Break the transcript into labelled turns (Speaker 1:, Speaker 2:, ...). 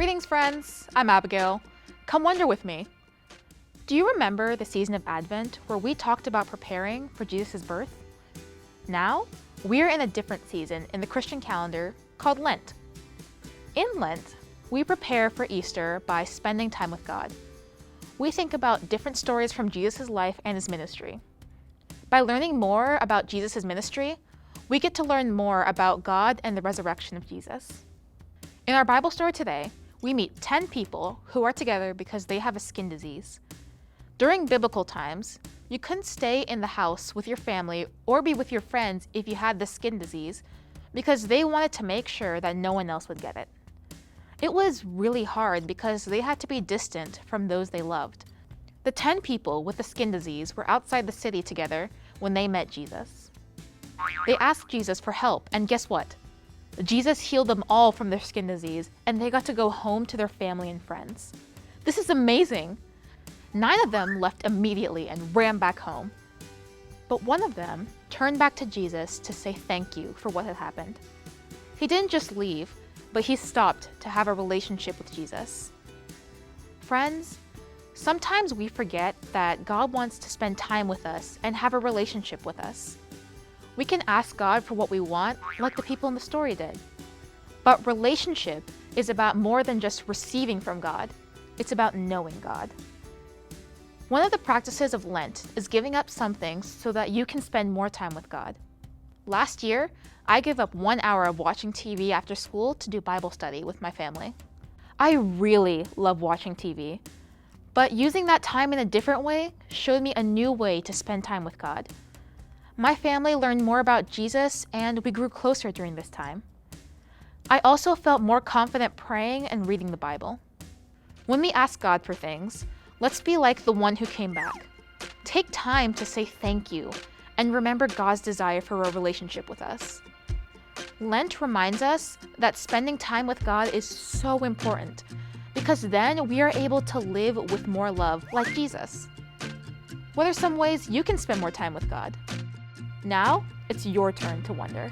Speaker 1: Greetings, friends. I'm Abigail. Come wonder with me. Do you remember the season of Advent where we talked about preparing for Jesus' birth? Now, we're in a different season in the Christian calendar called Lent. In Lent, we prepare for Easter by spending time with God. We think about different stories from Jesus' life and his ministry. By learning more about Jesus' ministry, we get to learn more about God and the resurrection of Jesus. In our Bible story today, we meet 10 people who are together because they have a skin disease. During biblical times, you couldn't stay in the house with your family or be with your friends if you had the skin disease because they wanted to make sure that no one else would get it. It was really hard because they had to be distant from those they loved. The 10 people with the skin disease were outside the city together when they met Jesus. They asked Jesus for help, and guess what? Jesus healed them all from their skin disease, and they got to go home to their family and friends. This is amazing! 9 of them left immediately and ran back home. But one of them turned back to Jesus to say thank you for what had happened. He didn't just leave, but he stopped to have a relationship with Jesus. Friends, sometimes we forget that God wants to spend time with us and have a relationship with us. We can ask God for what we want, like the people in the story did. But relationship is about more than just receiving from God. It's about knowing God. One of the practices of Lent is giving up something so that you can spend more time with God. Last year, I gave up 1 hour of watching TV after school to do Bible study with my family. I really love watching TV, but using that time in a different way showed me a new way to spend time with God. My family learned more about Jesus, and we grew closer during this time. I also felt more confident praying and reading the Bible. When we ask God for things, let's be like the one who came back. Take time to say thank you and remember God's desire for a relationship with us. Lent reminds us that spending time with God is so important because then we are able to live with more love like Jesus. What are some ways you can spend more time with God? Now, it's your turn to wonder.